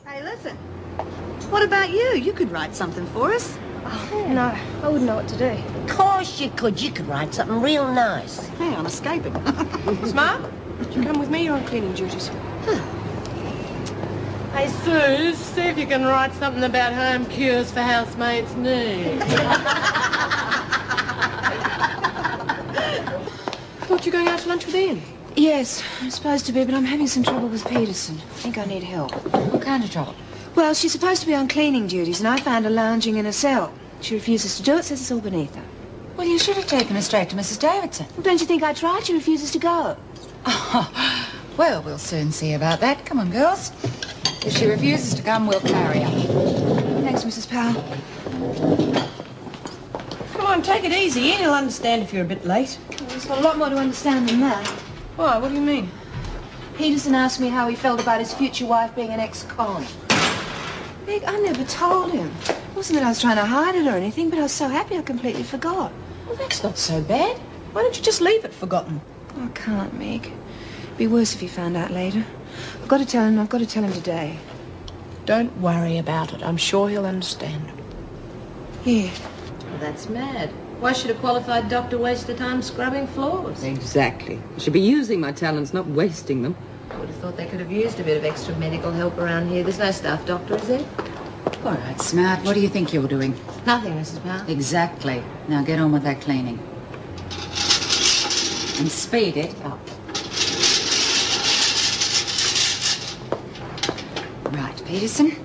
Hey, listen. What about you? You could write something for us. Oh, no, I wouldn't know what to do. Of course you could. You could write something real nice. Hey, I'm escaping. Smart, would you come with me? You're on cleaning duties. Hey, Sue, see if you can write something about home cures for housemates' needs. Thought you were going out to lunch with Ian? Yes, I'm supposed to be, but I'm having some trouble with Peterson. I think I need help. What kind of trouble? Well, she's supposed to be on cleaning duties, and I found her lounging in a cell. She refuses to do it, says it's all beneath her. Well, you should have taken her straight to Mrs. Davidson. Well, don't you think I tried? She refuses to go. Oh, well, we'll soon see about that. Come on, girls. If she refuses to come, we'll carry her. Thanks, Mrs. Powell. Come on, take it easy. Ian will understand if you're a bit late. Well, there's got a lot more to understand than that. Why? What do you mean? Peterson asked me how he felt about his future wife being an ex-con. Meg, I never told him. It wasn't that I was trying to hide it or anything, but I was so happy I completely forgot. Well, that's not so bad. Why don't you just leave it forgotten? I can't, Meg. It'd be worse if he found out later. I've got to tell him today. Don't worry about it. I'm sure he'll understand. Yeah. Well, that's mad. Why should a qualified doctor waste her time scrubbing floors? Exactly. I should be using my talents, not wasting them. I would have thought they could have used a bit of extra medical help around here. There's no staff doctor, is there? All right, Smart. What do you think you're doing? Nothing, Mrs. Powell. Exactly. Now get on with that cleaning. And speed it up. Right, Peterson.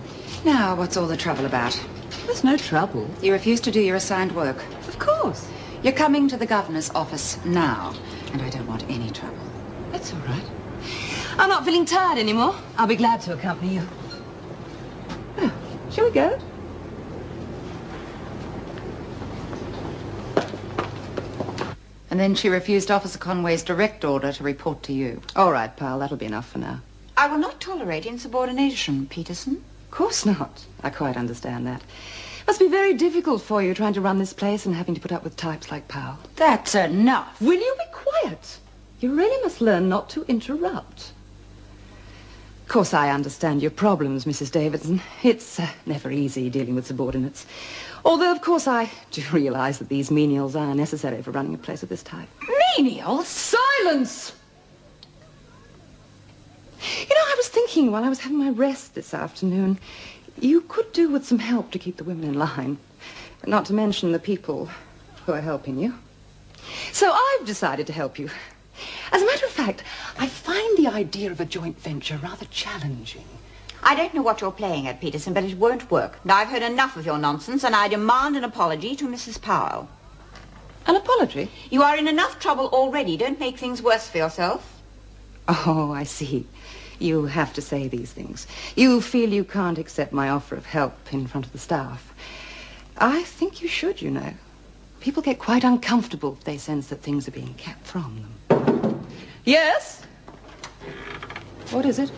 Now, what's all the trouble about? There's no trouble. You refuse to do your assigned work. Of course. You're coming to the governor's office now, and I don't want any trouble. That's all right. I'm not feeling tired anymore. I'll be glad to accompany you. Oh, shall we go? And then she refused Officer Conway's direct order to report to you. All right, pal. That'll be enough for now. I will not tolerate insubordination, Peterson. Of course not. I quite understand that. Must be very difficult for you trying to run this place and having to put up with types like Powell. That's enough. Will you be quiet? You really must learn not to interrupt. Of course, I understand your problems, Mrs. Davidson. It's never easy dealing with subordinates. Although, of course, I do realize that these menials are necessary for running a place of this type. Menials? Silence! You know, I was thinking while I was having my rest this afternoon, you could do with some help to keep the women in line. Not to mention the people who are helping you. So I've decided to help you. As a matter of fact, I find the idea of a joint venture rather challenging. I don't know what you're playing at, Peterson, but it won't work. Now, I've heard enough of your nonsense, and I demand an apology to Mrs. Powell. An apology? You are in enough trouble already. Don't make things worse for yourself. Oh, I see. You have to say these things. You feel you can't accept my offer of help in front of the staff. I think you should, you know. People get quite uncomfortable if they sense that things are being kept from them. Yes? What is it?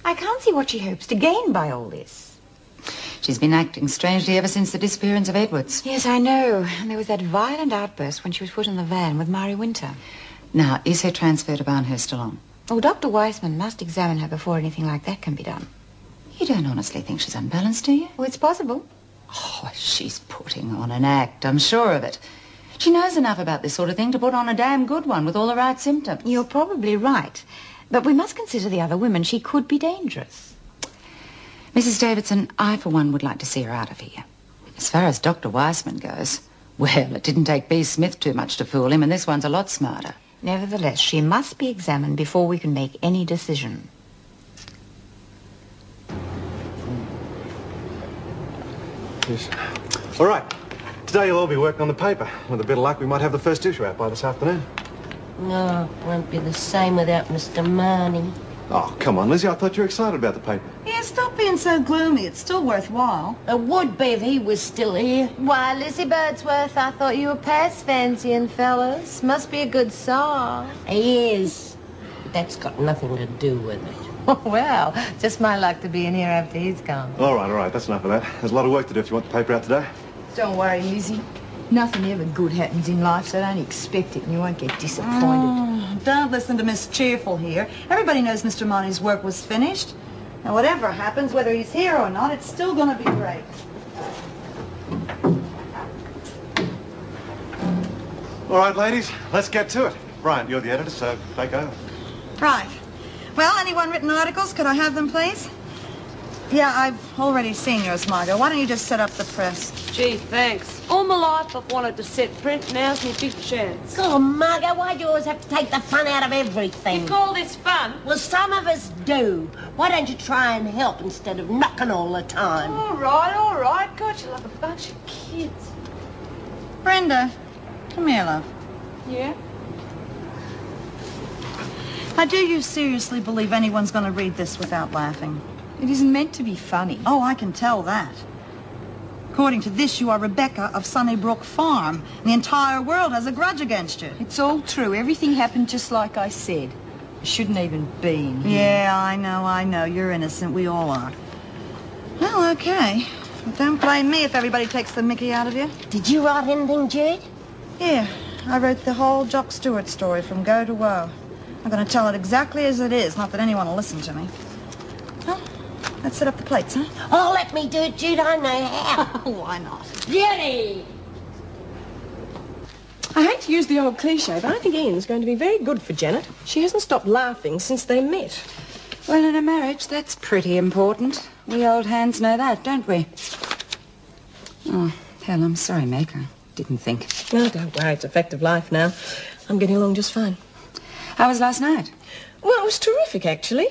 I can't see what she hopes to gain by all this. She's been acting strangely ever since the disappearance of Edwards. Yes, I know. And there was that violent outburst when she was put in the van with Murray Winter. Now, is her transfer to Barnhurst still on? Oh, Dr. Weissman must examine her before anything like that can be done. You don't honestly think she's unbalanced, do you? Oh, it's possible. Oh, she's putting on an act, I'm sure of it. She knows enough about this sort of thing to put on a damn good one with all the right symptoms. You're probably right. But we must consider the other women. She could be dangerous. Mrs. Davidson, I, for one, would like to see her out of here. As far as Dr. Weissman goes, well, it didn't take B. Smith too much to fool him, and this one's a lot smarter. Nevertheless, she must be examined before we can make any decision. Yes. All right. Today you'll all be working on the paper. With a bit of luck, we might have the first issue out by this afternoon. No, it won't be the same without Mr. Marnie. Oh, come on, Lizzie. I thought you were excited about the paper. Yeah, stop being so gloomy. It's still worthwhile. It would be if he was still here. Why, Lizzie Birdsworth, I thought you were past fancying fellas. Must be a good song. He is. But that's got nothing to do with it. Well, just my luck to be in here after he's gone. All right. That's enough of that. There's a lot of work to do if you want the paper out today. Don't worry, Lizzie. Nothing ever good happens in life, so don't expect it and you won't get disappointed. Oh, don't listen to Miss Cheerful here. Everybody knows Mr. Monty's work was finished. And whatever happens, whether he's here or not, it's still going to be great. All right, ladies, let's get to it. Brian, you're the editor, so take over. Right. Well, anyone written articles? Could I have them, please? Yeah, I've already seen yours, Margot. Why don't you just set up the press? Gee, thanks. All my life I've wanted to set print. Now's my big chance. God, Margot, why do you always have to take the fun out of everything? You call this fun? Well, some of us do. Why don't you try and help instead of knocking all the time? All right. God, you're like a bunch of kids. Brenda, come here, love. Yeah? Now, do you seriously believe anyone's going to read this without laughing? It isn't meant to be funny. Oh, I can tell that. According to this, you are Rebecca of Sunnybrook Farm. And the entire world has a grudge against you. It's all true. Everything happened just like I said. I shouldn't even be in here. Yeah, I know. You're innocent. We all are. Well, okay. But don't blame me if everybody takes the mickey out of you. Did you write anything, Jude? Yeah, I wrote the whole Jock Stewart story from go to woe. I'm going to tell it exactly as it is, not that anyone will listen to me. Well, let's set up the plates, huh? Oh, let me do it, Jude. I know how. Why not? Judy! I hate to use the old cliche, but I think Ian's going to be very good for Janet. She hasn't stopped laughing since they met. Well, in a marriage, that's pretty important. We old hands know that, don't we? Oh, hell, I'm sorry, Meg. I didn't think. No, don't worry. It's a fact of life now. I'm getting along just fine. How was last night? Well, it was terrific, actually.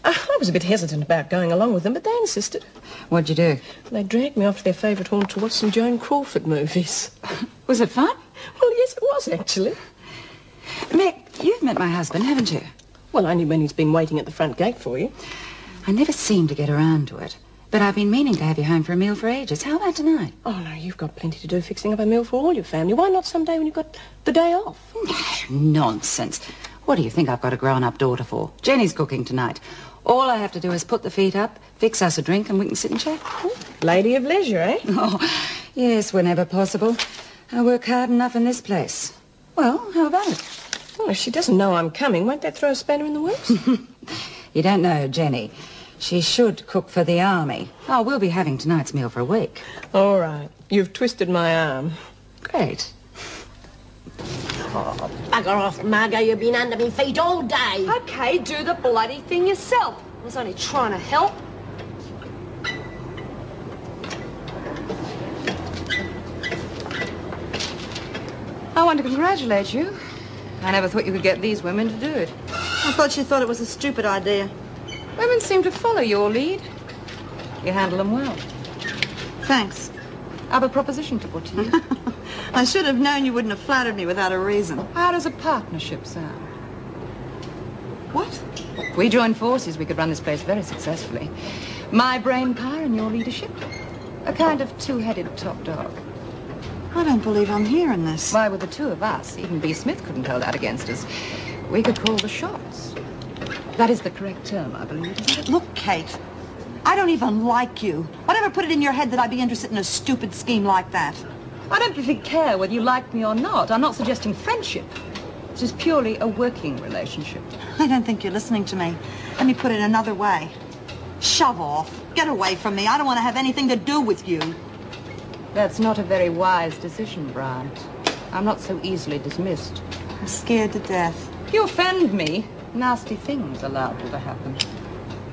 I was a bit hesitant about going along with them, but they insisted. What'd you do? They dragged me off to their favourite haunt to watch some Joan Crawford movies. Was it fun? Well, yes, it was, actually. Meg, you've met my husband, haven't you? Well, only when he's been waiting at the front gate for you. I never seem to get around to it. But I've been meaning to have you home for a meal for ages. How about tonight? Oh, no, you've got plenty to do fixing up a meal for all your family. Why not someday when you've got the day off? Nonsense. What do you think I've got a grown-up daughter for? Jenny's cooking tonight. All I have to do is put the feet up, fix us a drink, and we can sit and chat. Lady of leisure, eh? Oh, yes, whenever possible. I work hard enough in this place. Well, how about it? Well, if she doesn't know I'm coming, won't that throw a spanner in the works? You don't know Jenny. She should cook for the army. Oh, we'll be having tonight's meal for a week. All right. You've twisted my arm. Great. Oh, bugger off, Margot. You've been under me feet all day. Okay, do the bloody thing yourself. I was only trying to help. I want to congratulate you. I never thought you could get these women to do it. I thought you thought it was a stupid idea. Women seem to follow your lead. You handle them well. Thanks. I have a proposition to put to you. I should have known you wouldn't have flattered me without a reason. How does a partnership sound? What? If we join forces, we could run this place very successfully. My brain power and your leadership. A kind of two-headed top dog. I don't believe I'm hearing this. Why, with the two of us, even B. Smith couldn't hold out against us. We could call the shots. That is the correct term, I believe, isn't it? Look, Kate, I don't even like you. Whatever put it in your head that I'd be interested in a stupid scheme like that? I don't particularly care whether you like me or not. I'm not suggesting friendship. This is purely a working relationship. I don't think you're listening to me. Let me put it another way. Shove off. Get away from me. I don't want to have anything to do with you. That's not a very wise decision, Bryant. I'm not so easily dismissed. I'm scared to death. If you offend me, nasty things are liable to happen.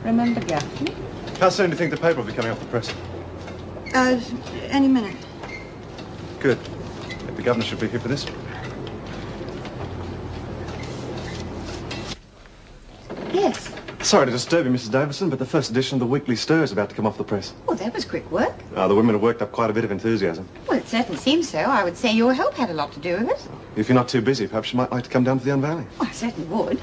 Remember Gaffney? How soon do you think the paper will be coming off the press? Any minute. Good. The governor should be here for this. Yes. Sorry to disturb you, Mrs. Davison, but the first edition of the Weekly Stir is about to come off the press. Well, that was quick work. The women have worked up quite a bit of enthusiasm. Well, it certainly seems so. I would say your help had a lot to do with it. If you're not too busy, perhaps you might like to come down for the unveiling. Well, I certainly would.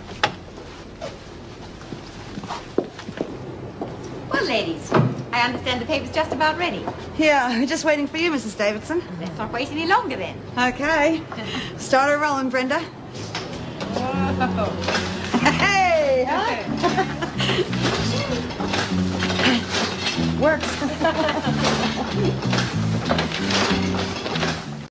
Well, ladies, I understand the paper's just about ready. Yeah, we're just waiting for you, Mrs. Davidson. Let's not wait any longer then. Okay. Start her rolling, Brenda. Hey! Works.